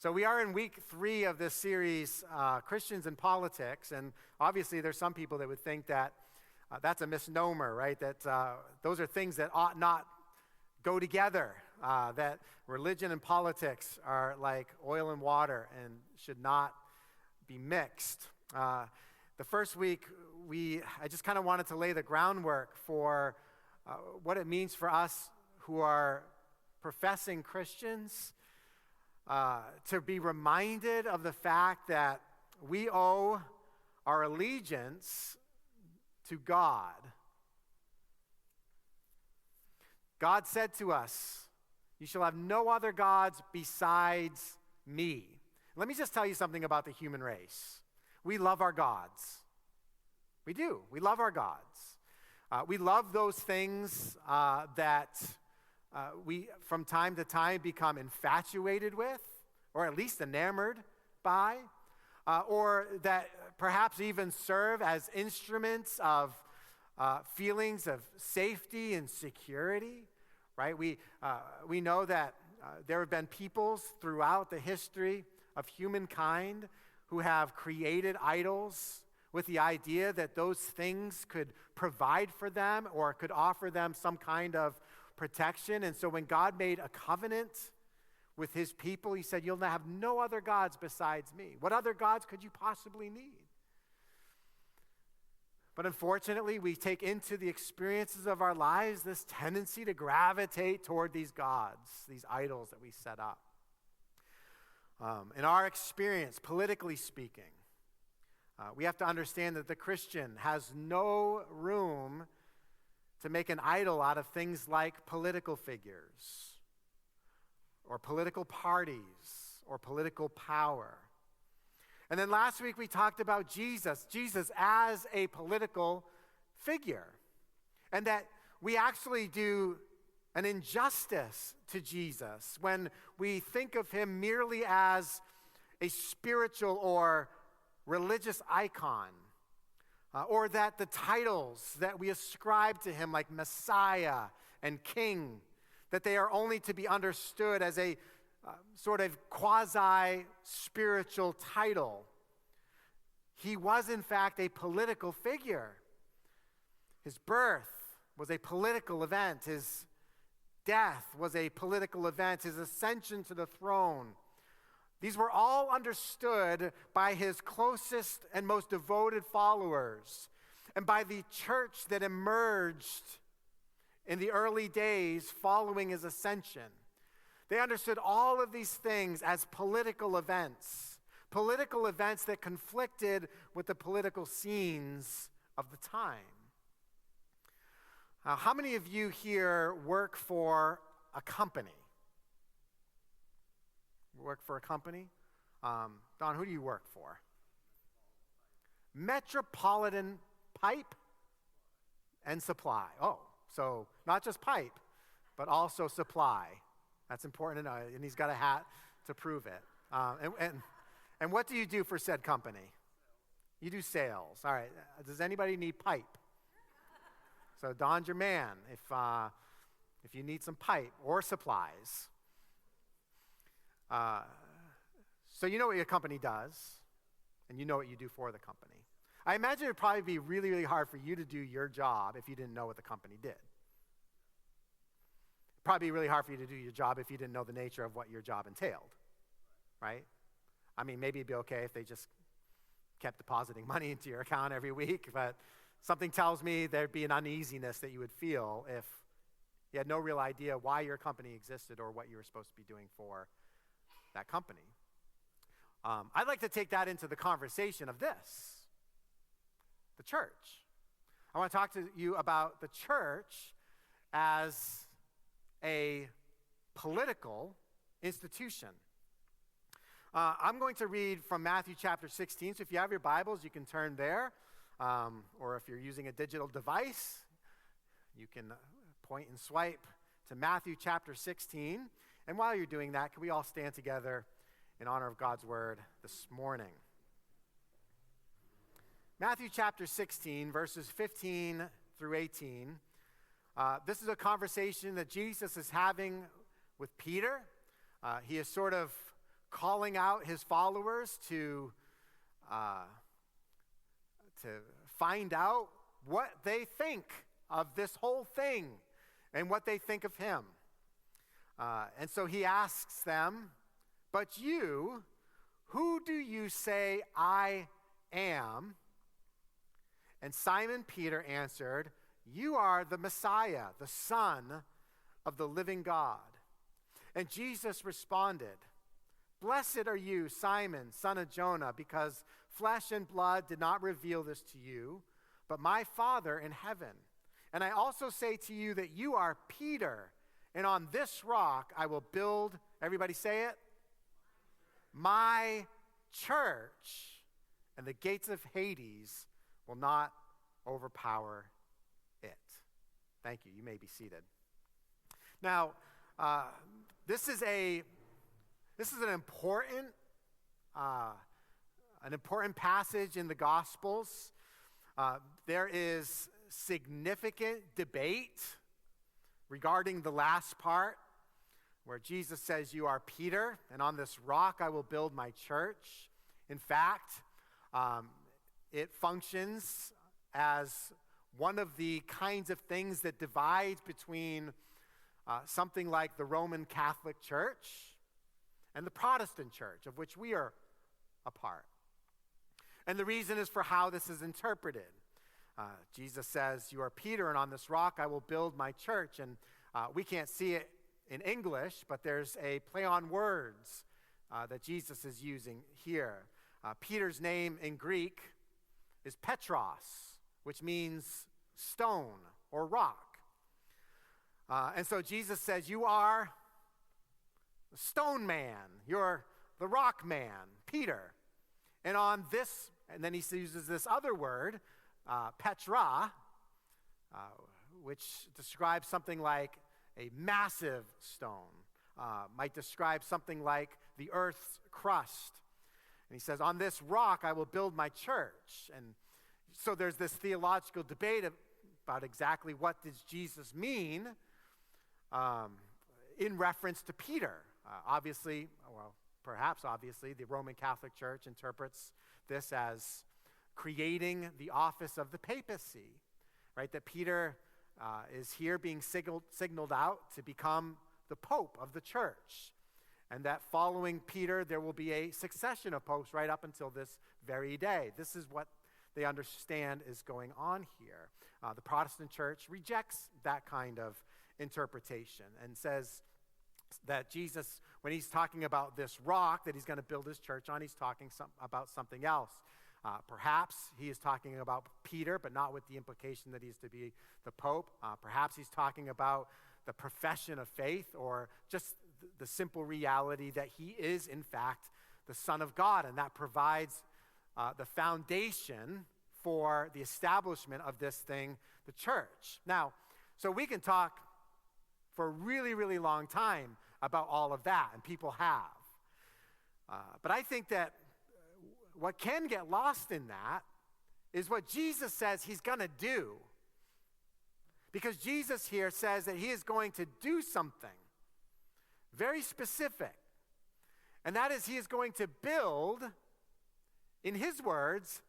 So we are in week 3 of this series, Christians and Politics, and obviously there's some people that would think that that's a misnomer, right? That those are things that ought not go together, that religion and politics are like oil and water and should not be mixed. The first week, I just kind of wanted to lay the groundwork for what it means for us who are professing Christians to be reminded of the fact that we owe our allegiance to God. God said to us, "You shall have no other gods besides me." Let me just tell you something about the human race. We love our gods. We do. We love our gods. We love those things that we, from time to time, become infatuated with, or at least enamored by, or that perhaps even serve as instruments of feelings of safety and security, right? We know that there have been peoples throughout the history of humankind who have created idols with the idea that those things could provide for them or could offer them some kind of protection. And so when God made a covenant with his people, he said, "You'll have no other gods besides me." What other gods could you possibly need? But unfortunately, we take into the experiences of our lives this tendency to gravitate toward these gods, these idols that we set up. In our experience, politically speaking, we have to understand that the Christian has no room to make an idol out of things like political figures or political parties or political power. And then last week we talked about Jesus as a political figure, and that we actually do an injustice to Jesus when we think of him merely as a spiritual or religious icon. Or that the titles that we ascribe to him, like Messiah and King, that they are only to be understood as a sort of quasi-spiritual title. He was, in fact, a political figure. His birth was a political event. His death was a political event. His ascension to the throne. These were all understood by his closest and most devoted followers and by the church that emerged in the early days following his ascension. They understood all of these things as political events that conflicted with the political scenes of the time. How many of you here work for a company? Work for a company? Don, who do you work for? Metropolitan Pipe and Supply. Oh, so not just pipe, but also supply. That's important to know, and he's got a hat to prove it. And what do you do for said company? You do sales. All right. Does anybody need pipe? So Don's your man if you need some pipe or supplies. So you know what your company does, and you know what you do for the company. I imagine it would probably be really, really hard for you to do your job if you didn't know what the company did. Probably be really hard for you to do your job if you didn't know the nature of what your job entailed, right? I mean, maybe it'd be okay if they just kept depositing money into your account every week, but something tells me there'd be an uneasiness that you would feel if you had no real idea why your company existed or what you were supposed to be doing for that company. I'd like to take that into the conversation of this, the church. I want to talk to you about the church as a political institution. I'm going to read from Matthew chapter 16. So if you have your Bibles, you can turn there. Or if you're using a digital device, you can point and swipe to Matthew chapter 16. And while you're doing that, can we all stand together in honor of God's word this morning? Matthew chapter 16, verses 15 through 18. This is a conversation that Jesus is having with Peter. He has sort of calling out his followers to find out what they think of this whole thing and what they think of him. And so he asks them, "But you, who do you say I am?" And Simon Peter answered, "You are the Messiah, the Son of the living God." And Jesus responded, "Blessed are you, Simon, son of Jonah, because flesh and blood did not reveal this to you, but my Father in heaven. And I also say to you that you are Peter, and on this rock I will build," everybody say it, "my church, and the gates of Hades will not overpower it." Thank you. You may be seated. Now, this is an important passage in the Gospels. There is significant debate regarding the last part, where Jesus says, "You are Peter, and on this rock I will build my church." In fact, it functions as one of the kinds of things that divides between something like the Roman Catholic Church and the Protestant Church, of which we are a part. And the reason is for how this is interpreted. Jesus says, "You are Peter, and on this rock I will build my church." And we can't see it in English, but there's a play on words that Jesus is using here. Peter's name in Greek is Petros, which means stone or rock. And so Jesus says, "You are the stone man. You're the rock man, Peter. And on this," and then he uses this other word, Petra, which describes something like a massive stone, might describe something like the earth's crust. And he says, "On this rock I will build my church." And so there's this theological debate about exactly what does Jesus mean in reference to Peter. Perhaps obviously, the Roman Catholic Church interprets this as creating the office of the papacy, right? That Peter is here being signaled out to become the Pope of the church. And that following Peter, there will be a succession of popes right up until this very day. This is what they understand is going on here. The Protestant Church rejects that kind of interpretation and says that Jesus, when he's talking about this rock that he's going to build his church on, he's talking about something else. Perhaps he is talking about Peter, but not with the implication that he's to be the Pope. Perhaps he's talking about the profession of faith, or just the simple reality that he is, in fact, the Son of God, and that provides the foundation for the establishment of this thing, the church. Now, so we can talk for a really, really long time about all of that, and people have. But I think that what can get lost in that is what Jesus says he's going to do. Because Jesus here says that he is going to do something very specific. And that is, he is going to build, in his words,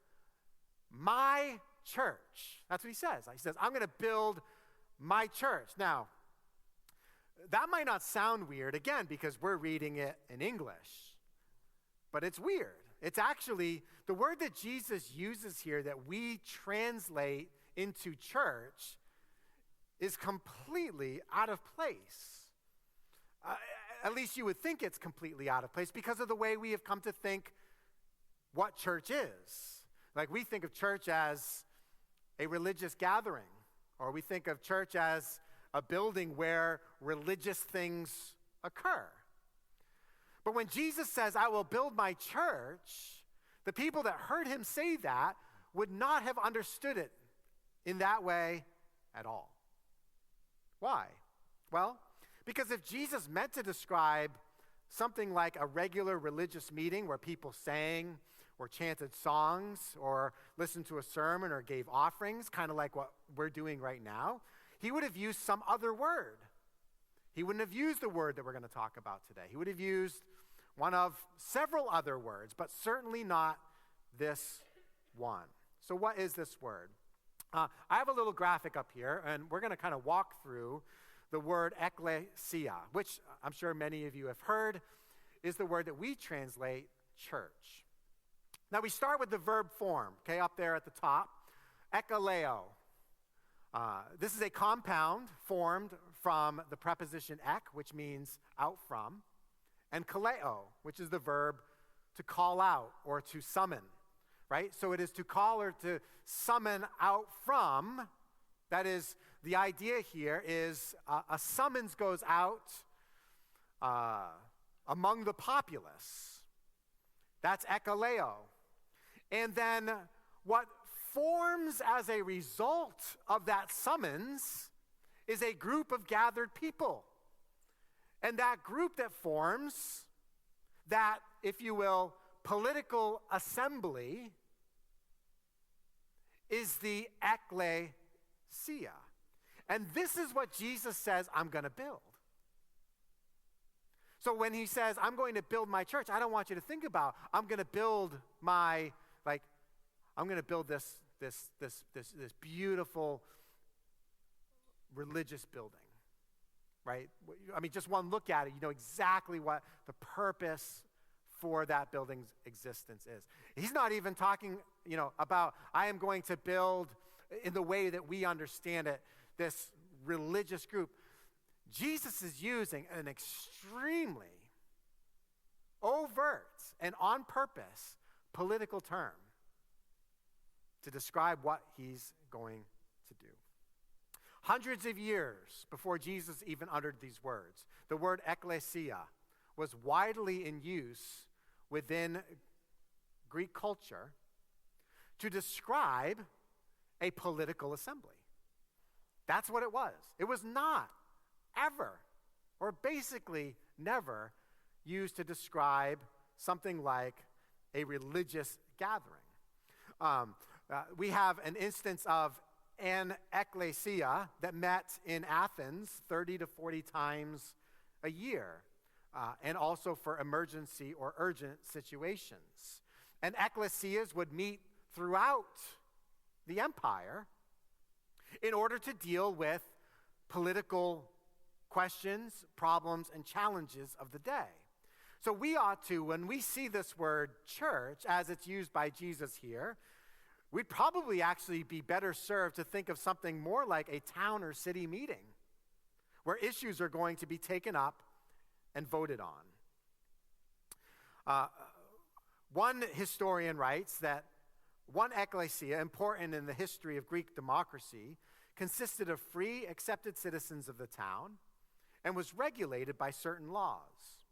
my church. That's what he says. He says, "I'm going to build my church." Now, that might not sound weird, again, because we're reading it in English. But it's weird. It's actually, the word that Jesus uses here that we translate into church is completely out of place. At least you would think it's completely out of place because of the way we have come to think what church is. Like, we think of church as a religious gathering, or we think of church as a building where religious things occur. But when Jesus says, "I will build my church," the people that heard him say that would not have understood it in that way at all. Why? Well, because if Jesus meant to describe something like a regular religious meeting where people sang or chanted songs or listened to a sermon or gave offerings, kind of like what we're doing right now, he would have used some other word. He wouldn't have used the word that we're going to talk about today. He would have used one of several other words, but certainly not this one. So what is this word? I have a little graphic up here, and we're going to kind of walk through the word ekklesia, which I'm sure many of you have heard is the word that we translate church. Now we start with the verb form, okay, up there at the top, ekkaleo. This is a compound formed from the preposition ek, which means out from, and kaleo, which is the verb to call out or to summon, right? So it is to call or to summon out from. That is, the idea here is a summons goes out among the populace. That's ekkaleo. And then what forms as a result of that summons is a group of gathered people. And that group that forms, that, if you will, political assembly, is the ekklesia. And this is what Jesus says, I'm going to build. So when he says, I'm going to build my church, I don't want you to think about, I'm going to build my, I'm going to build this beautiful religious building, right? I mean, just one look at it, you know exactly what the purpose for that building's existence is. He's not even talking, about, I am going to build in the way that we understand it, this religious group. Jesus is using an extremely overt and on purpose political term to describe what he's going to do. Hundreds of years before Jesus even uttered these words, the word ekklesia was widely in use within Greek culture to describe a political assembly. That's what it was. It was not ever, or basically never, used to describe something like a religious gathering. We have an instance of an ecclesia that met in Athens 30 to 40 times a year, and also for emergency or urgent situations. And ecclesias would meet throughout the empire in order to deal with political questions, problems, and challenges of the day. So we ought to, when we see this word church as it's used by Jesus here, we'd probably actually be better served to think of something more like a town or city meeting where issues are going to be taken up and voted on. One historian writes that one ecclesia, important in the history of Greek democracy, consisted of free, accepted citizens of the town and was regulated by certain laws.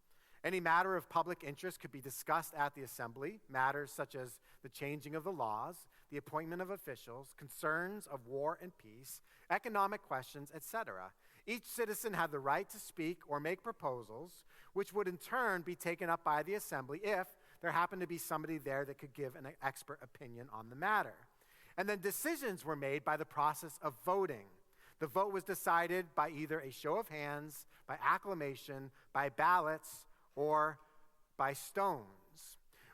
Any matter of public interest could be discussed at the assembly, matters such as the changing of the laws, the appointment of officials, concerns of war and peace, economic questions, etc. Each citizen had the right to speak or make proposals, which would in turn be taken up by the assembly if there happened to be somebody there that could give an expert opinion on the matter. And then decisions were made by the process of voting. The vote was decided by either a show of hands, by acclamation, by ballots, or by stones.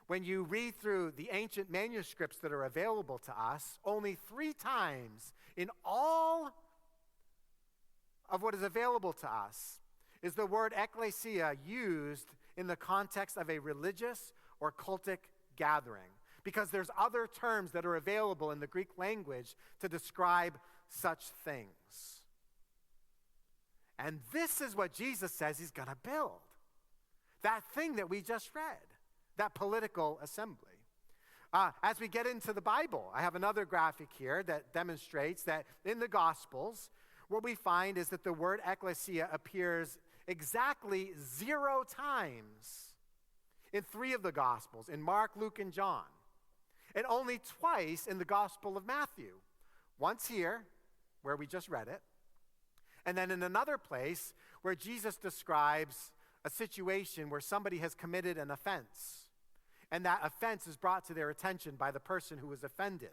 When you read through the ancient manuscripts that are available to us, only 3 times in all of what is available to us is the word ecclesia used in the context of a religious or cultic gathering, because there's other terms that are available in the Greek language to describe such things. And this is what Jesus says he's going to build. That thing that we just read, that political assembly. As we get into the Bible, I have another graphic here that demonstrates that in the Gospels, what we find is that the word ecclesia appears exactly 0 times in 3 of the Gospels, in Mark, Luke, and John, and only twice in the Gospel of Matthew. Once here, where we just read it, and then in another place where Jesus describes a situation where somebody has committed an offense, and that offense is brought to their attention by the person who was offended,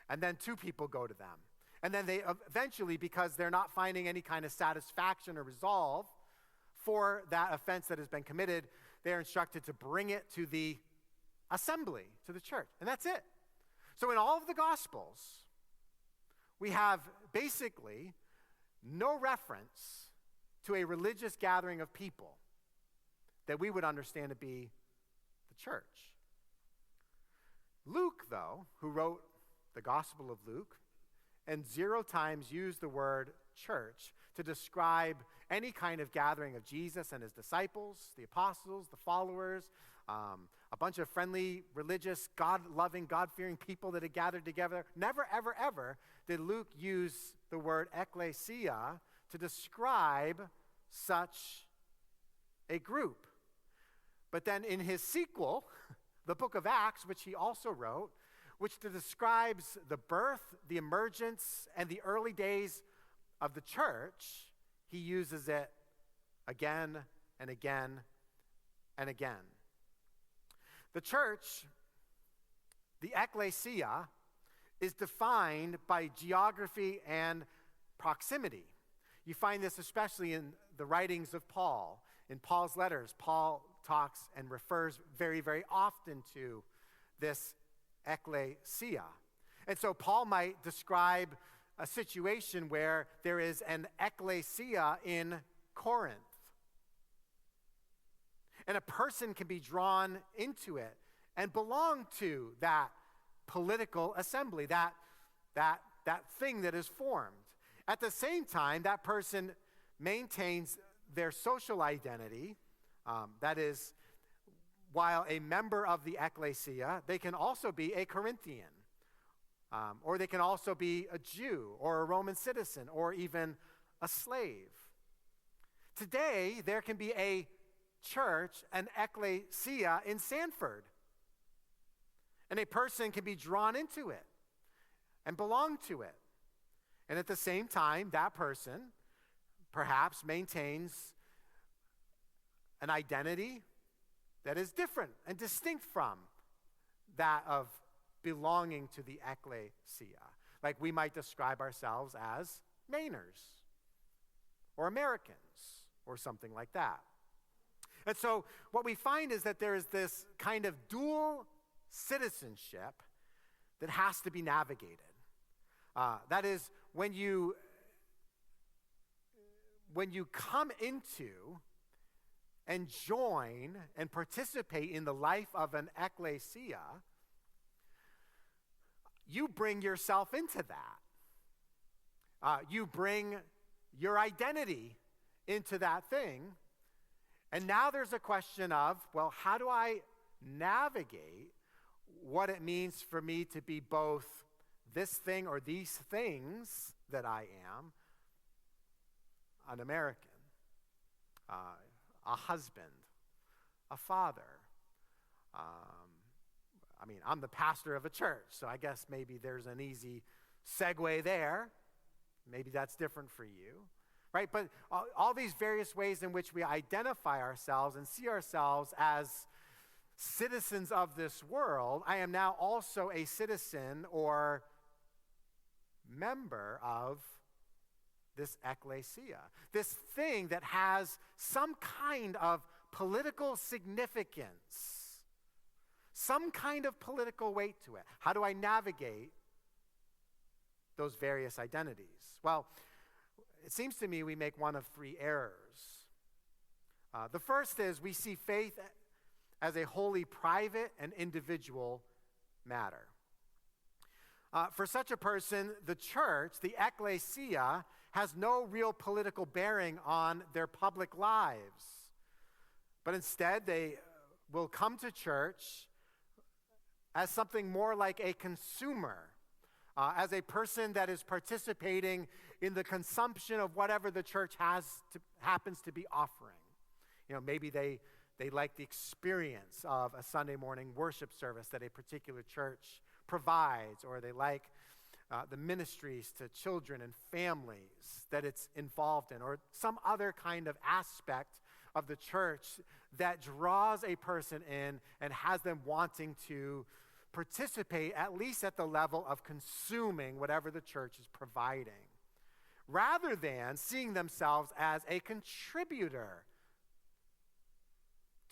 and then 2 people go to them. And then they eventually, because they're not finding any kind of satisfaction or resolve for that offense that has been committed, they are instructed to bring it to the assembly, to the church. And that's it. So in all of the Gospels, we have basically no reference to a religious gathering of people that we would understand to be the church. Luke, though, who wrote the Gospel of Luke, and 0 times used the word church to describe any kind of gathering of Jesus and his disciples, the apostles, the followers, a bunch of friendly, religious, God-loving, God-fearing people that had gathered together. Never, ever, ever did Luke use the word ecclesia to describe such a group. But then in his sequel, the book of Acts, which he also wrote, which describes the birth, the emergence, and the early days of the church, he uses it again and again and again. The church, the ecclesia, is defined by geography and proximity. You find this especially in the writings of Paul. In Paul's letters, Paul talks and refers very, very often to this ecclesia. And so Paul might describe a situation where there is an ecclesia in Corinth. And a person can be drawn into it and belong to that political assembly, that thing that is formed. At the same time, that person maintains their social identity. That is, while a member of the ecclesia, they can also be a Corinthian. Or they can also be a Jew or a Roman citizen or even a slave. Today, there can be a church, an ecclesia in Sanford. And a person can be drawn into it and belong to it. And at the same time, that person perhaps maintains an identity that is different and distinct from that of belonging to the ecclesia. Like we might describe ourselves as Mainers or Americans or something like that. And so what we find is that there is this kind of dual citizenship that has to be navigated. That is, when you come into and join and participate in the life of an ecclesia, you bring yourself into that. You bring your identity into that thing. And now there's a question of, well, how do I navigate what it means for me to be both this thing or these things that I am, an American, a husband, a father. I'm the pastor of a church, so I guess maybe there's an easy segue there. Maybe that's different for you, right? But all these various ways in which we identify ourselves and see ourselves as citizens of this world, I am now also a citizen or member of this ecclesia, this thing that has some kind of political significance, some kind of political weight to it. How do I navigate those various identities? Well, it seems to me we make one of 3 errors. The first is we see faith as a wholly private and individual matter. For such a person, the church, the ecclesia, has no real political bearing on their public lives. But instead, they will come to church as something more like a consumer, as a person that is participating in the consumption of whatever the church happens to be offering. Maybe they like the experience of a Sunday morning worship service that a particular church provides, or they like the ministries to children and families that it's involved in, or some other kind of aspect of the church that draws a person in and has them wanting to participate, at least at the level of consuming whatever the church is providing, rather than seeing themselves as a contributor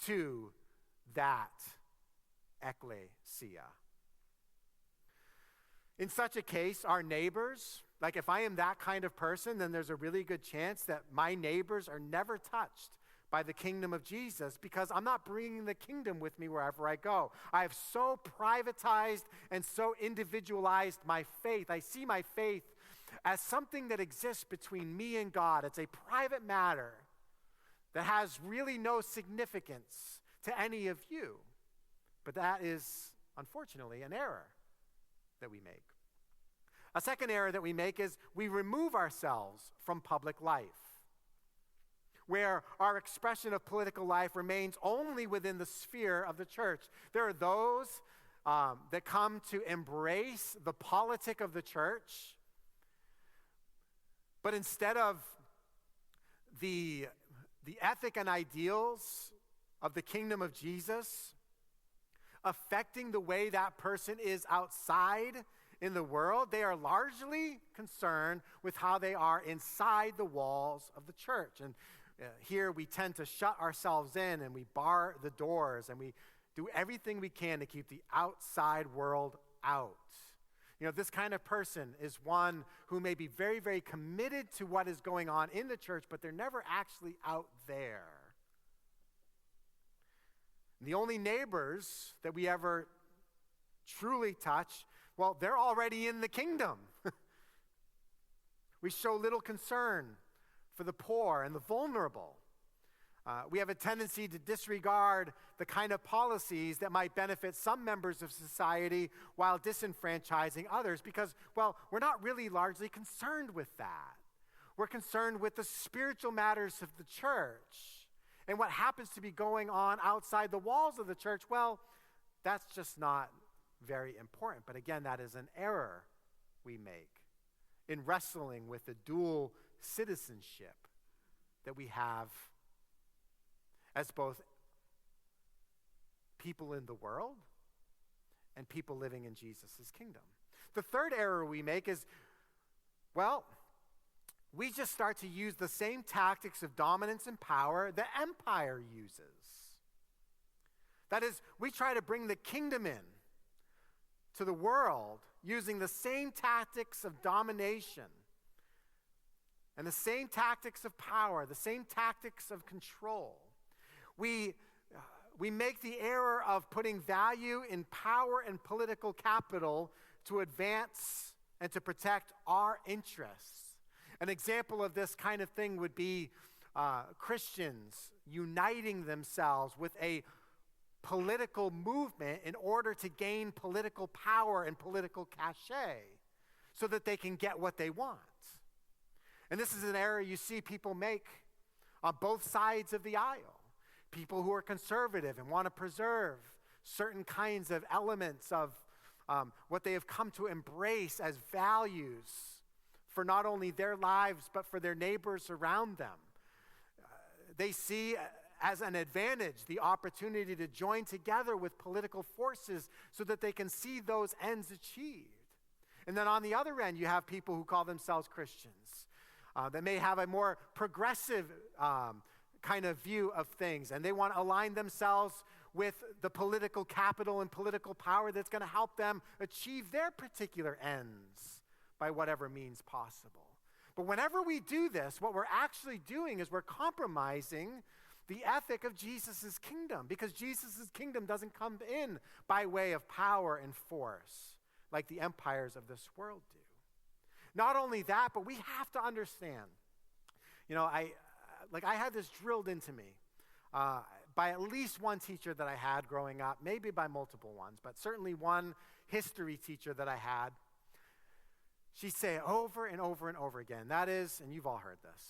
to that ecclesia. In such a case, our neighbors, like if I am that kind of person, then there's a really good chance that my neighbors are never touched by the kingdom of Jesus, because I'm not bringing the kingdom with me wherever I go. I have so privatized and so individualized my faith. I see my faith as something that exists between me and God. It's a private matter that has really no significance to any of you. But that is, unfortunately, an error that we make. A second error that we make is we remove ourselves from public life, where our expression of political life remains only within the sphere of the church. There are those that come to embrace the politic of the church, but instead of the ethic and ideals of the kingdom of Jesus affecting the way that person is outside in the world, they are largely concerned with how they are inside the walls of the church. And here we tend to shut ourselves in, and we bar the doors, and we do everything we can to keep the outside world out. You know, this kind of person is one who may be very, very committed to what is going on in the church, but they're never actually out there. And the only neighbors that we ever truly touch, well, they're already in the kingdom. We show little concern for the poor and the vulnerable. We have a tendency to disregard the kind of policies that might benefit some members of society while disenfranchising others because, well, we're not really largely concerned with that. We're concerned with the spiritual matters of the church. And what happens to be going on outside the walls of the church, well, that's just not very important. But again, that is an error we make in wrestling with the dual citizenship that we have as both people in the world and people living in Jesus' kingdom. The third error we make is, well, we just start to use the same tactics of dominance and power that empire uses. That is, we try to bring the kingdom in to the world using the same tactics of domination and the same tactics of power, the same tactics of control. We make the error of putting value in power and political capital to advance and to protect our interests. An example of this kind of thing would be Christians uniting themselves with a political movement in order to gain political power and political cachet so that they can get what they want. And this is an error you see people make on both sides of the aisle. People who are conservative and want to preserve certain kinds of elements of what they have come to embrace as values for not only their lives, but for their neighbors around them. They see as an advantage the opportunity to join together with political forces so that they can see those ends achieved. And then on the other end, you have people who call themselves Christians that may have a more progressive kind of view of things, and they want to align themselves with the political capital and political power that's going to help them achieve their particular ends by whatever means possible. But whenever we do this, what we're actually doing is we're compromising the ethic of Jesus' kingdom, because Jesus' kingdom doesn't come in by way of power and force like the empires of this world do. Not only that, but we have to understand, you know, I had this drilled into me by at least one teacher that I had growing up, maybe by multiple ones, but certainly one history teacher that I had. She'd say over and over and over again, that is, and you've all heard this,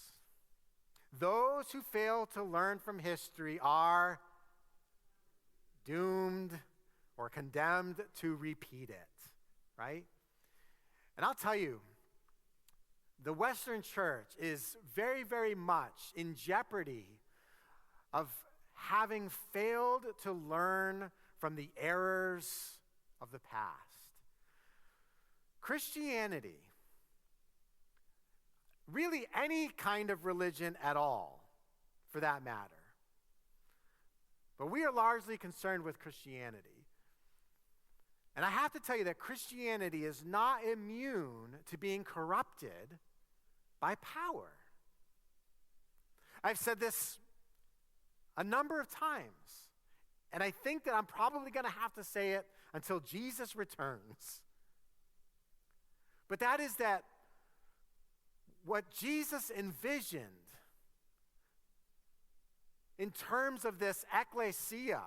those who fail to learn from history are doomed or condemned to repeat it, right? And I'll tell you, the Western church is very, very much in jeopardy of having failed to learn from the errors of the past. Christianity, really any kind of religion at all, for that matter, But we are largely concerned with Christianity. And I have to tell you that Christianity is not immune to being corrupted by power. I've said this a number of times, and I think that I'm probably going to have to say it until Jesus returns. But that is that what Jesus envisioned in terms of this ecclesia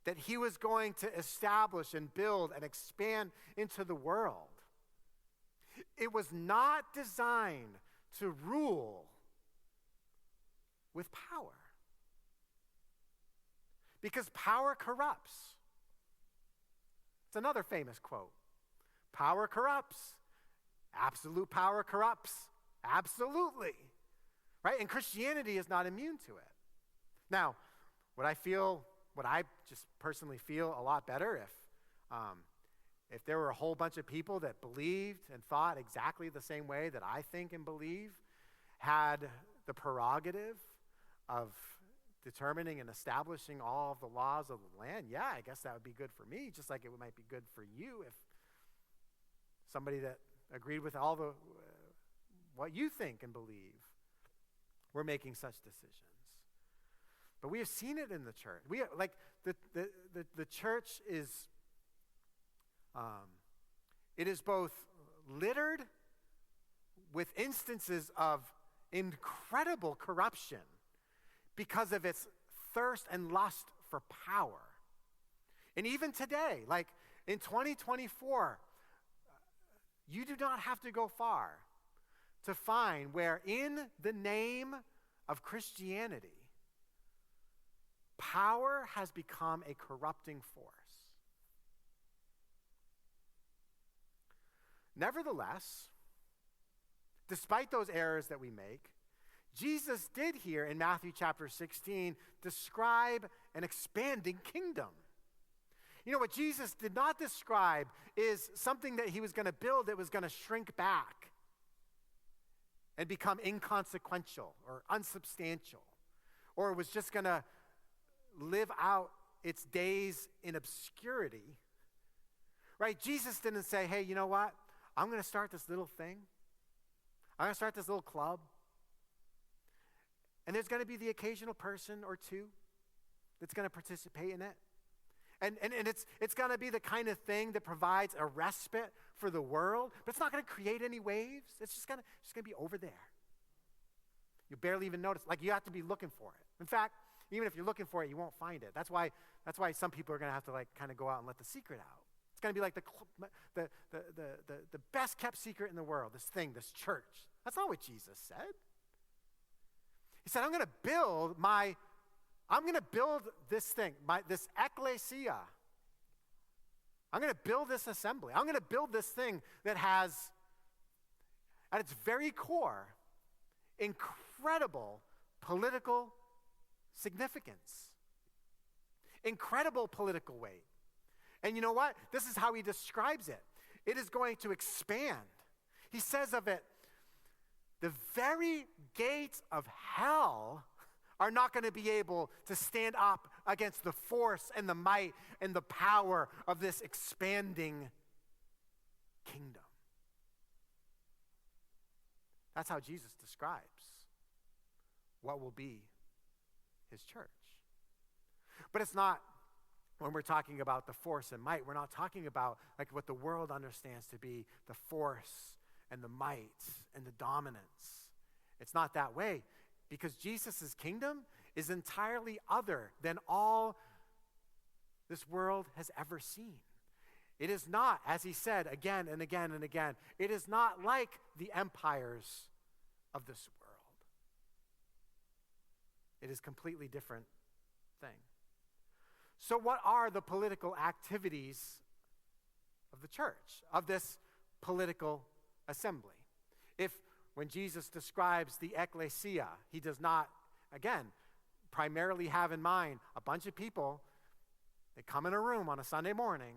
that he was going to establish and build and expand into the world, it was not designed to rule with power. Because power corrupts. It's another famous quote. Power corrupts. Absolute power corrupts. Absolutely. Right? And Christianity is not immune to it. Now, what I just personally feel a lot better if there were a whole bunch of people that believed and thought exactly the same way that I think and believe, had the prerogative of determining and establishing all of the laws of the land, yeah, I guess that would be good for me, just like it might be good for you if somebody that agreed with all the what you think and believe were making such decisions. But we have seen it in the church. We like the church is it is both littered with instances of incredible corruption because of its thirst and lust for power. And even today, like in 2024, you do not have to go far to find where in the name of Christianity, power has become a corrupting force. Nevertheless, despite those errors that we make, Jesus did here in Matthew chapter 16 describe an expanding kingdom. You know, what Jesus did not describe is something that he was going to build that was going to shrink back and become inconsequential or unsubstantial, or it was just going to live out its days in obscurity. Right? Jesus didn't say, hey, you know what? I'm going to start this little thing. I'm going to start this little club. And there's going to be the occasional person or two that's going to participate in it. And it's going to be the kind of thing that provides a respite for the world, but it's not going to create any waves. It's just going to be over there. You barely even notice. Like, you have to be looking for it. In fact, even if you're looking for it, you won't find it. That's why some people are going to have to like kind of go out and let the secret out. It's going to be like the best kept secret in the world, this thing, this church. That's not what Jesus said. He said, I'm going to build this thing, this ecclesia. I'm going to build this assembly. I'm going to build this thing that has, at its very core, incredible political significance, incredible political weight. And you know what? This is how he describes it. It is going to expand. He says of it, the very gates of hell are not going to be able to stand up against the force and the might and the power of this expanding kingdom. That's how Jesus describes what will be his church. But it's not, when we're talking about the force and might, we're not talking about like what the world understands to be the force and the might and the dominance. It's not that way, because Jesus' kingdom is entirely other than all this world has ever seen. It is not, as he said again and again and again, it is not like the empires of this world. It is a completely different thing. So what are the political activities of the church, of this political assembly? If when Jesus describes the ecclesia, he does not, again, primarily have in mind a bunch of people that come in a room on a Sunday morning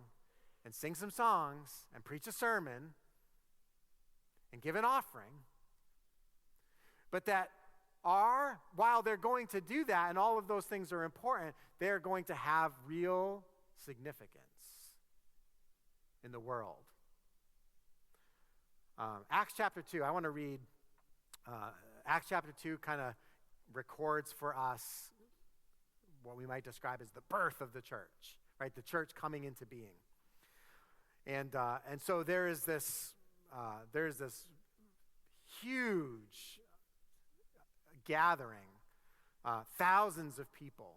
and sing some songs and preach a sermon and give an offering, but that while they're going to do that, and all of those things are important, they're going to have real significance in the world. Acts chapter 2, I want to read, Acts chapter 2 kind of records for us what we might describe as the birth of the church, right? The church coming into being. And so there's this huge gathering, thousands of people.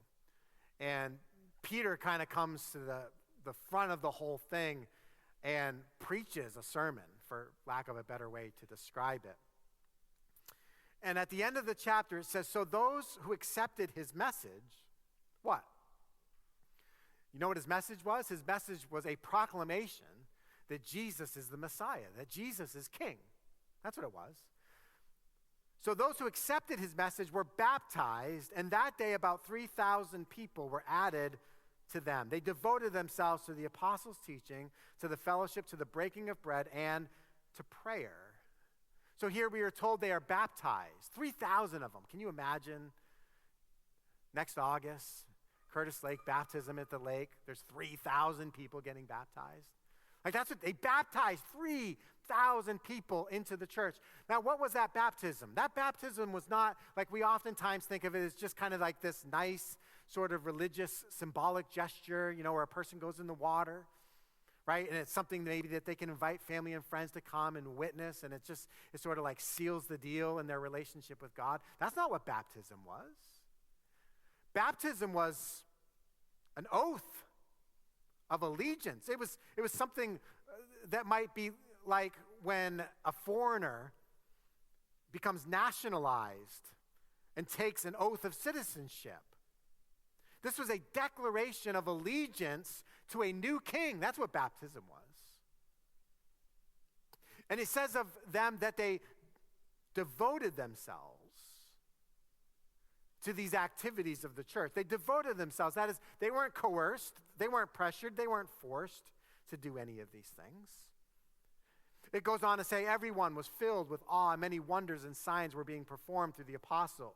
And Peter kind of comes to the front of the whole thing and preaches a sermon, for lack of a better way to describe it. And at the end of the chapter, it says, so those who accepted his message, what? You know what his message was? His message was a proclamation that Jesus is the Messiah, that Jesus is King. That's what it was. So those who accepted his message were baptized, and that day about 3,000 people were added to them. They devoted themselves to the apostles' teaching, to the fellowship, to the breaking of bread, and to prayer. So here we are told they are baptized, 3,000 of them. Can you imagine? Next August, Curtis Lake, baptism at the lake. There's 3,000 people getting baptized. Like that's what they baptized, 3,000 people into the church. Now, what was that baptism? That baptism was not like we oftentimes think of it as just kind of like this nice sort of religious symbolic gesture, where a person goes in the water, right? And it's something maybe that they can invite family and friends to come and witness, and it sort of like seals the deal in their relationship with God. That's not what baptism was. Baptism was an oath of allegiance. It was something that might be like when a foreigner becomes nationalized and takes an oath of citizenship. This was a declaration of allegiance to a new king. That's what baptism was. And it says of them that they devoted themselves to these activities of the church. They devoted themselves. That is, they weren't coerced, they weren't pressured, they weren't forced to do any of these things. It goes on to say, everyone was filled with awe, and many wonders and signs were being performed through the apostles.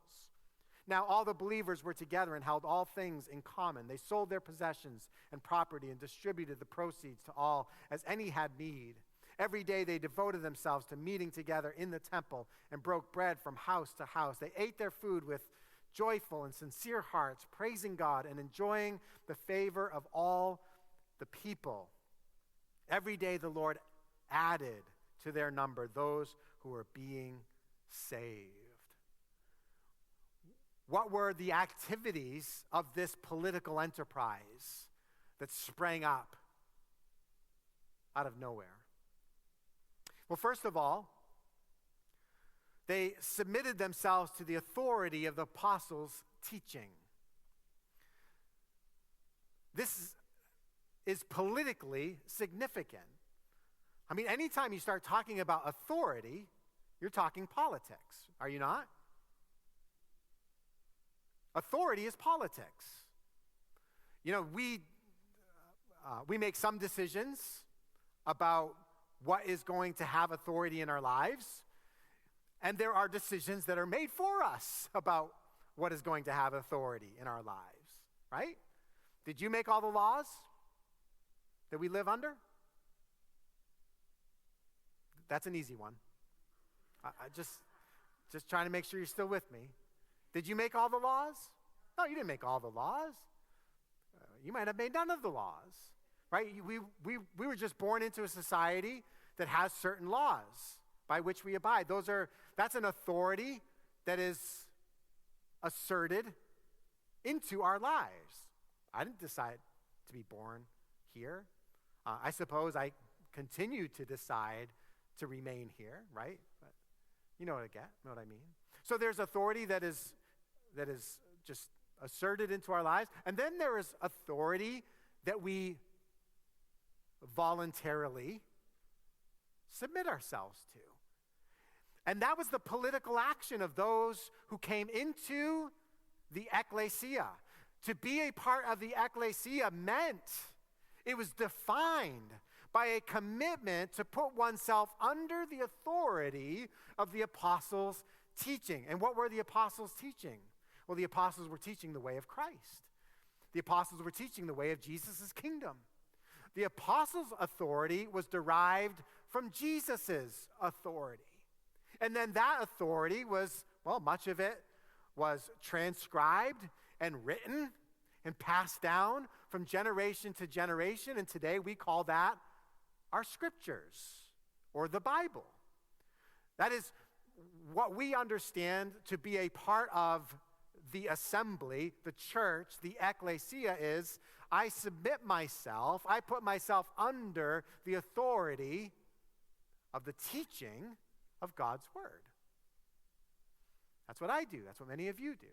Now all the believers were together and held all things in common. They sold their possessions and property and distributed the proceeds to all as any had need. Every day they devoted themselves to meeting together in the temple and broke bread from house to house. They ate their food with joyful and sincere hearts, praising God and enjoying the favor of all the people. Every day the Lord added to their number those who were being saved. What were the activities of this political enterprise that sprang up out of nowhere? Well, first of all, they submitted themselves to the authority of the apostles' teaching. This is politically significant. I mean, anytime you start talking about authority, you're talking politics, are you not? Authority is politics. We make some decisions about what is going to have authority in our lives, and there are decisions that are made for us about what is going to have authority in our lives, right? Did you make all the laws that we live under? That's an easy one. I just trying to make sure you're still with me. Did you make all the laws? No, you didn't make all the laws. You might have made none of the laws, right? We were just born into a society that has certain laws by which we abide. That's an authority that is asserted into our lives. I didn't decide to be born here. I suppose I continue to decide to remain here, right? But you know what I mean. So there's authority that is just asserted into our lives, and then there is authority that we voluntarily submit ourselves to. And that was the political action of those who came into the ecclesia. To be a part of the ecclesia meant it was defined by a commitment to put oneself under the authority of the apostles' teaching. And what were the apostles teaching? Well, the apostles were teaching the way of Christ. The apostles were teaching the way of Jesus' kingdom. The apostles' authority was derived from Jesus' authority. And then that authority was, well, much of it was transcribed and written and passed down from generation to generation. And today we call that our scriptures or the Bible. That is what we understand to be a part of the assembly, the church, the ecclesia is, I submit myself, I put myself under the authority of the teaching of God's word. That's what I do. That's what many of you do.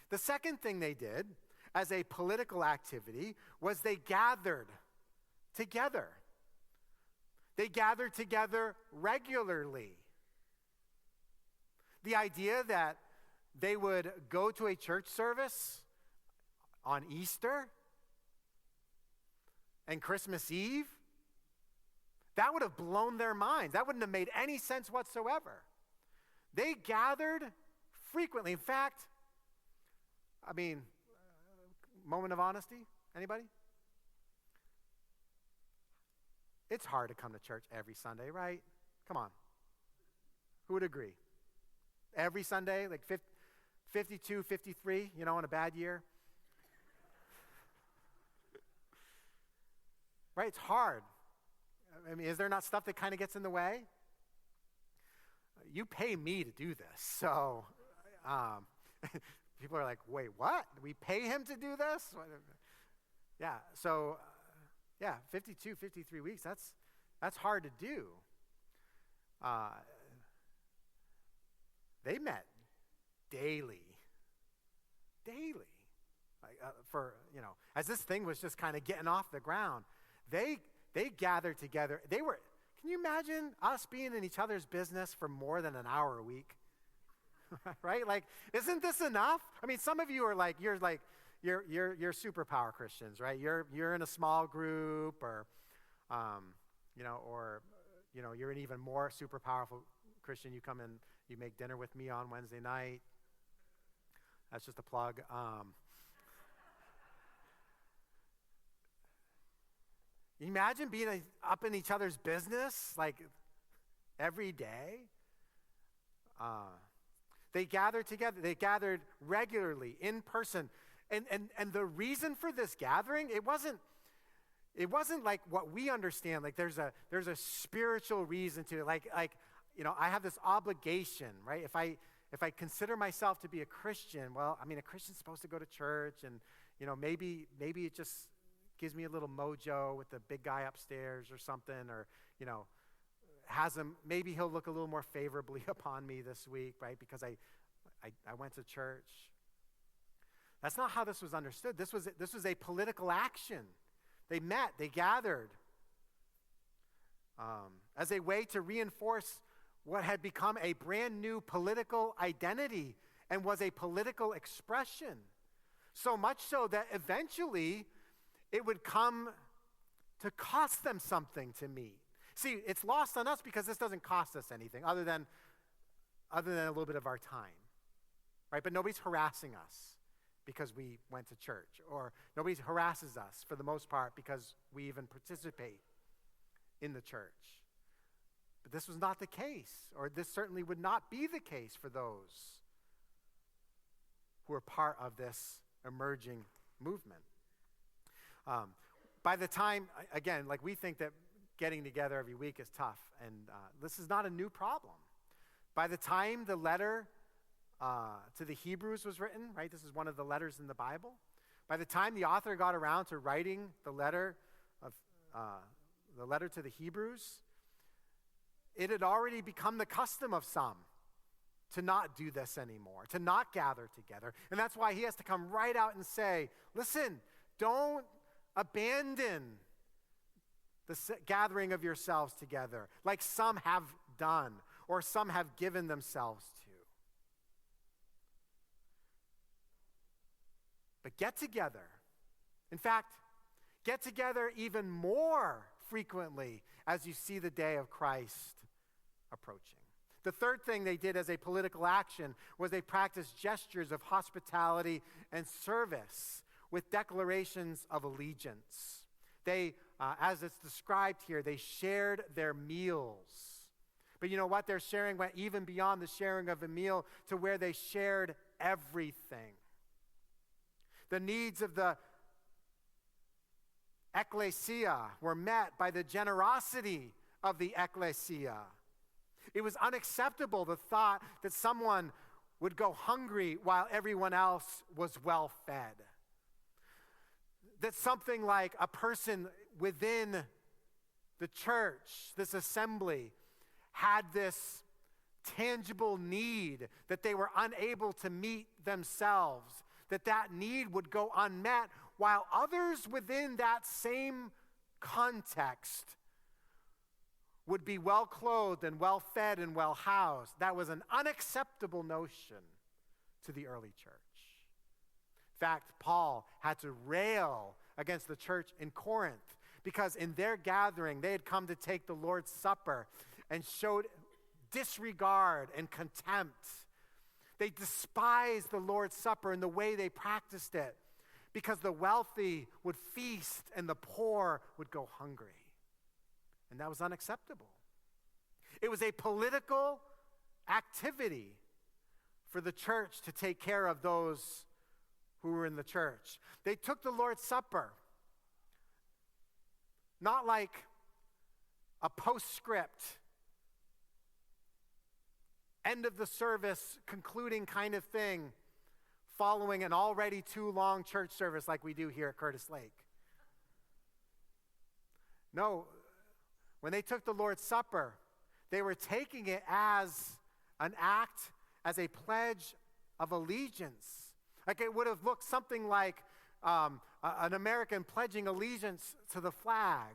The second thing they did as a political activity was they gathered together. They gathered together regularly. The idea that they would go to a church service on Easter and Christmas Eve, that would have blown their minds. That wouldn't have made any sense whatsoever. They gathered frequently. In fact, moment of honesty, anybody? It's hard to come to church every Sunday, right? Come on. Who would agree? Every Sunday, like 52, 53, in a bad year. Right? It's hard. Is there not stuff that kind of gets in the way? You pay me to do this. So people are like, wait, what? We pay him to do this? Yeah, so 52, 53 weeks, that's hard to do. They met daily, as this thing was just kind of getting off the ground, they gathered together. Can you imagine us being in each other's business for more than an hour a week? Right? Like, isn't this enough? Some of you are like, you're superpower Christians, right? You're in a small group, or you're an even more super powerful Christian. You come in, you make dinner with me on Wednesday night. That's just a plug. You imagine being up in each other's business like every day? They gathered together. They gathered regularly in person. And the reason for this gathering, it wasn't like what we understand. Like there's a spiritual reason to it. Like I have this obligation, right? If I consider myself to be a Christian, well, a Christian's supposed to go to church, and maybe it just gives me a little mojo with the big guy upstairs or something, or maybe he'll look a little more favorably upon me this week, right? Because I went to church. That's not how this was understood. This was a political action. They met, they gathered as a way to reinforce what had become a brand new political identity and was a political expression. So much so that eventually it would come to cost them something to meet. See, it's lost on us because this doesn't cost us anything other than a little bit of our time, right? But nobody's harassing us because we went to church, or nobody harasses us for the most part because we even participate in the church. But this was not the case, or this certainly would not be the case for those who are part of this emerging movement. By the time, again, like we think that getting together every week is tough, and this is not a new problem. By the time the letter to the Hebrews was written, right, this is one of the letters in the Bible. By the time the author got around to writing the letter to the Hebrews, it had already become the custom of some to not do this anymore, to not gather together. And that's why he has to come right out and say, listen, don't abandon the gathering of yourselves together like some have done or some have given themselves to. But get together. In fact, get together even more frequently as you see the day of Christ approaching. The third thing they did as a political action was they practiced gestures of hospitality and service with declarations of allegiance. They, as it's described here, they shared their meals. But you know what? Their sharing went even beyond the sharing of a meal to where they shared everything. The needs of the ecclesia were met by the generosity of the ecclesia. It was unacceptable, the thought that someone would go hungry while everyone else was well fed. That something like a person within the church, this assembly, had this tangible need that they were unable to meet themselves, that need would go unmet, while others within that same context would be well clothed and well fed and well housed. That was an unacceptable notion to the early church. In fact, Paul had to rail against the church in Corinth because in their gathering, they had come to take the Lord's Supper and showed disregard and contempt. They despised the Lord's Supper and the way they practiced it because the wealthy would feast and the poor would go hungry. And that was unacceptable. It was a political activity for the church to take care of those who were in the church. They took the Lord's Supper not like a postscript, end of the service, concluding kind of thing, following an already too long church service like we do here at Curtis Lake. No, when they took the Lord's Supper, they were taking it as an act, as a pledge of allegiance. Like it would have looked something like an American pledging allegiance to the flag,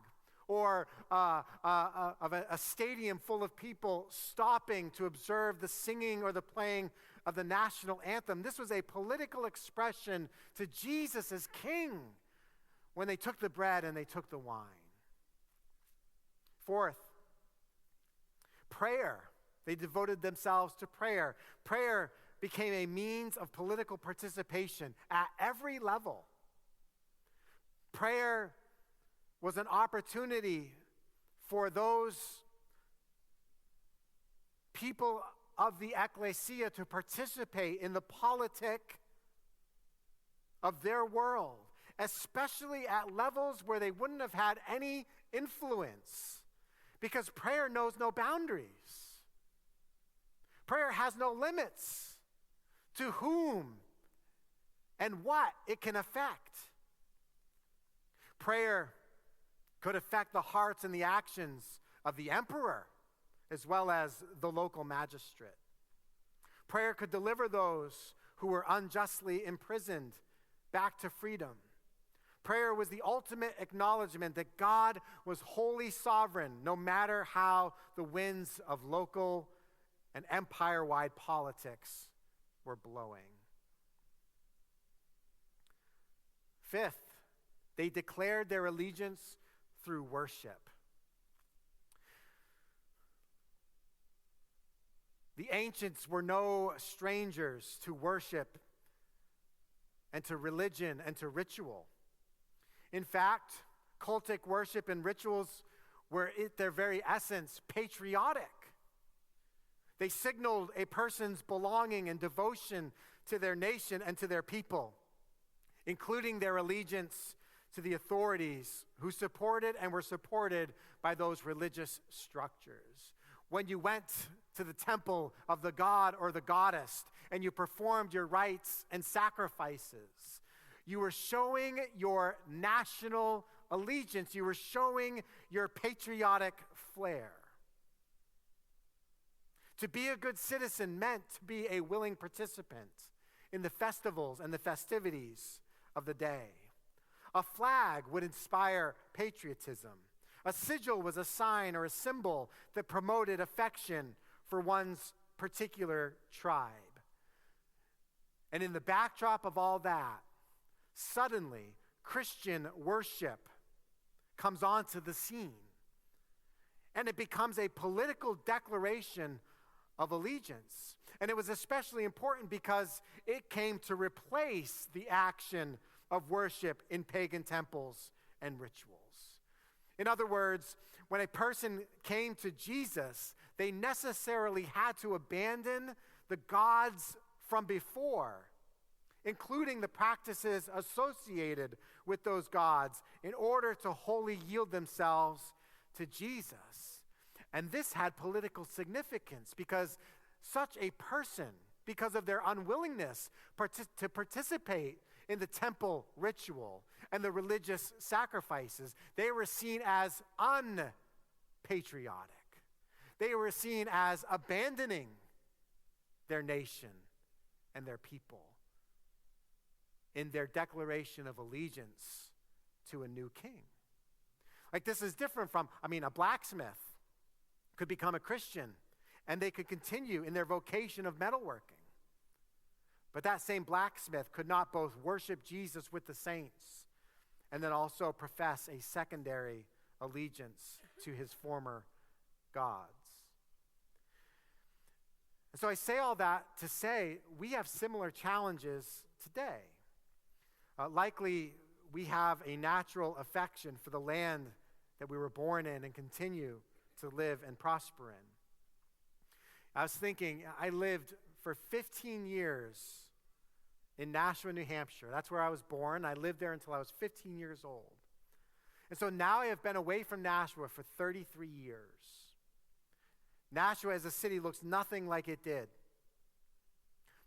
or of a stadium full of people stopping to observe the singing or the playing of the national anthem. This was a political expression to Jesus as King when they took the bread and they took the wine. Fourth, prayer. They devoted themselves to prayer. Prayer became a means of political participation at every level. Prayer was an opportunity for those people of the ecclesia to participate in the politic of their world, especially at levels where they wouldn't have had any influence, because prayer knows no boundaries. Prayer has no limits to whom and what it can affect. Prayer could affect the hearts and the actions of the emperor as well as the local magistrate. Prayer could deliver those who were unjustly imprisoned back to freedom. Prayer was the ultimate acknowledgement that God was wholly sovereign, no matter how the winds of local and empire-wide politics were blowing. Fifth, they declared their allegiance through worship. The ancients were no strangers to worship and to religion and to ritual. In fact, cultic worship and rituals were at their very essence patriotic. They signaled a person's belonging and devotion to their nation and to their people, including their allegiance to the authorities who supported and were supported by those religious structures. When you went to the temple of the god or the goddess and you performed your rites and sacrifices, you were showing your national allegiance. You were showing your patriotic flair. To be a good citizen meant to be a willing participant in the festivals and the festivities of the day. A flag would inspire patriotism. A sigil was a sign or a symbol that promoted affection for one's particular tribe. And in the backdrop of all that, suddenly Christian worship comes onto the scene. And it becomes a political declaration of allegiance. And it was especially important because it came to replace the action of worship in pagan temples and rituals. In other words, when a person came to Jesus, they necessarily had to abandon the gods from before, including the practices associated with those gods, in order to wholly yield themselves to Jesus. And this had political significance because such a person, because of their unwillingness to participate in the temple ritual and the religious sacrifices, they were seen as unpatriotic. They were seen as abandoning their nation and their people in their declaration of allegiance to a new king. Like, this is different from, a blacksmith could become a Christian and they could continue in their vocation of metalworking. But that same blacksmith could not both worship Jesus with the saints and then also profess a secondary allegiance to his former gods. And so I say all that to say we have similar challenges today. Likely we have a natural affection for the land that we were born in and continue to live and prosper in. I was thinking, I lived for 15 years in Nashua, New Hampshire. That's where I was born. I lived there until I was 15 years old. And so now I have been away from Nashua for 33 years. Nashua as a city looks nothing like it did.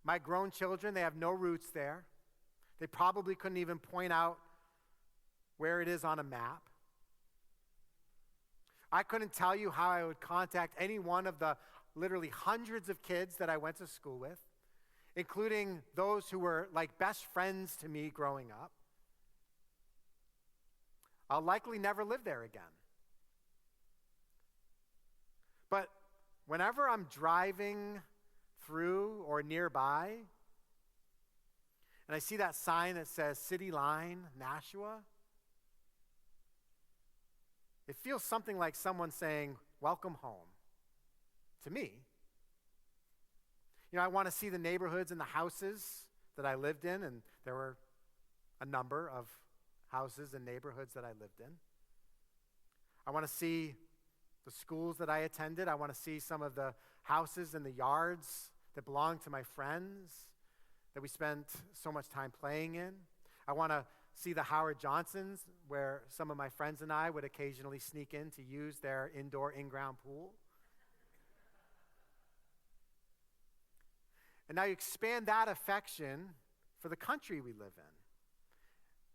My grown children, they have no roots there. They probably couldn't even point out where it is on a map. I couldn't tell you how I would contact any one of the literally hundreds of kids that I went to school with, including those who were like best friends to me growing up. I'll likely never live there again. But whenever I'm driving through or nearby, and I see that sign that says City Line, Nashua, it feels something like someone saying, "Welcome home," to me. I want to see the neighborhoods and the houses that I lived in, and there were a number of houses and neighborhoods that I lived in. I want to see the schools that I attended. I want to see some of the houses and the yards that belonged to my friends that we spent so much time playing in. I want to see the Howard Johnsons, where some of my friends and I would occasionally sneak in to use their indoor in-ground pool. And now you expand that affection for the country we live in.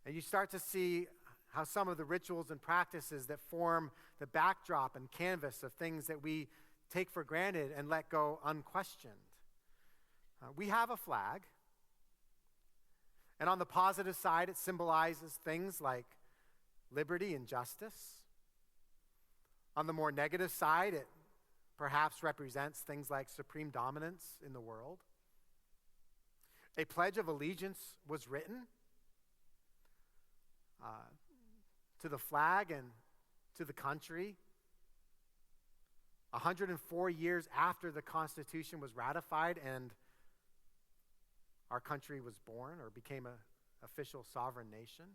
And you start to see how some of the rituals and practices that form the backdrop and canvas of things that we take for granted and let go unquestioned. We have a flag. And on the positive side, it symbolizes things like liberty and justice. On the more negative side, it perhaps represents things like supreme dominance in the world. A pledge of allegiance was written to the flag and to the country 104 years after the Constitution was ratified and our country was born or became an official sovereign nation.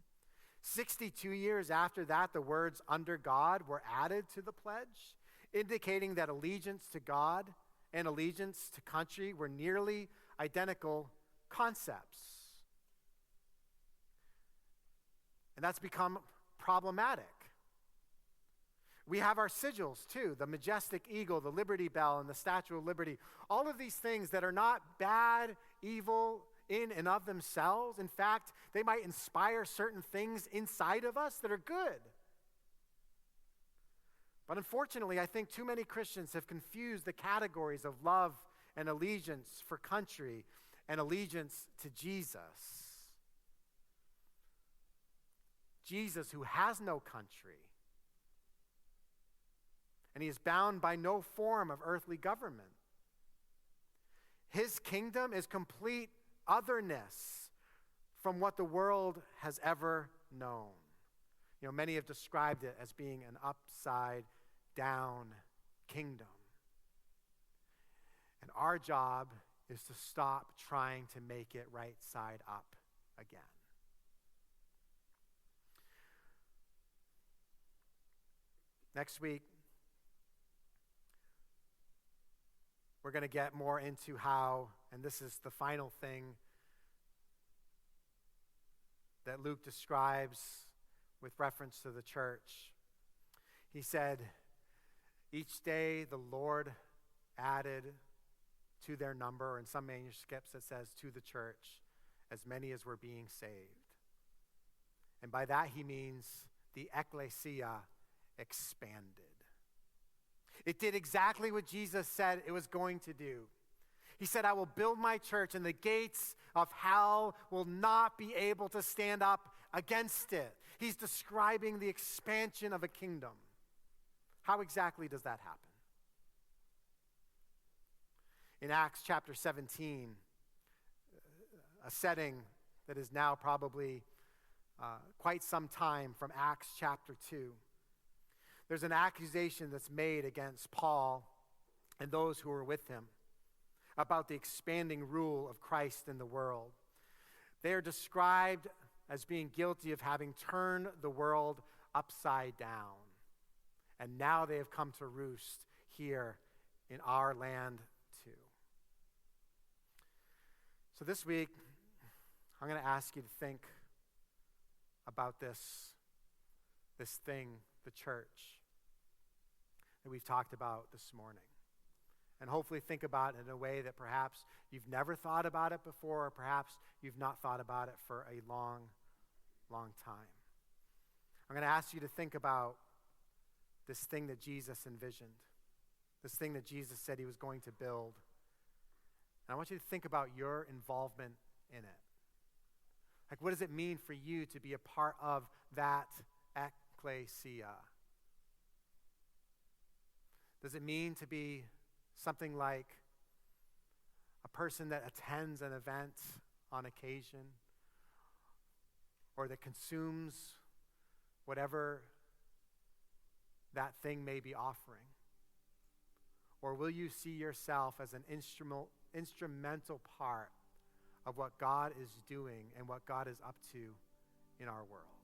62 years after that, the words "under God" were added to the pledge, indicating that allegiance to God and allegiance to country were nearly identical concepts. And that's become problematic. We have our sigils too, the majestic eagle, the Liberty Bell, and the Statue of Liberty. All of these things that are not bad, evil in and of themselves. In fact, they might inspire certain things inside of us that are good. But unfortunately, I think too many Christians have confused the categories of love and allegiance for country and allegiance to Jesus. Jesus, who has no country, and he is bound by no form of earthly government. His kingdom is complete otherness from what the world has ever known. Many have described it as being an upside down kingdom. And our job is to stop trying to make it right side up again. Next week, we're going to get more into how, and this is the final thing that Luke describes with reference to the church. He said, each day the Lord added to their number, in some manuscripts it says to the church, as many as were being saved. And by that he means the ecclesia expanded. It did exactly what Jesus said it was going to do. He said, I will build my church, and the gates of hell will not be able to stand up against it. He's describing the expansion of a kingdom. How exactly does that happen? In Acts chapter 17, a setting that is now probably quite some time from Acts chapter 2, there's an accusation that's made against Paul and those who were with him about the expanding rule of Christ in the world. They are described as being guilty of having turned the world upside down. And now they have come to roost here in our land too. So this week, I'm going to ask you to think about this thing, the church, that we've talked about this morning. And hopefully think about it in a way that perhaps you've never thought about it before, or perhaps you've not thought about it for a long, long time. I'm going to ask you to think about this thing that Jesus envisioned, this thing that Jesus said he was going to build. And I want you to think about your involvement in it. Like, what does it mean for you to be a part of that ecclesia? Does it mean to be something like a person that attends an event on occasion, or that consumes whatever that thing may be offering? Or will you see yourself as an instrumental part of what God is doing and what God is up to in our world?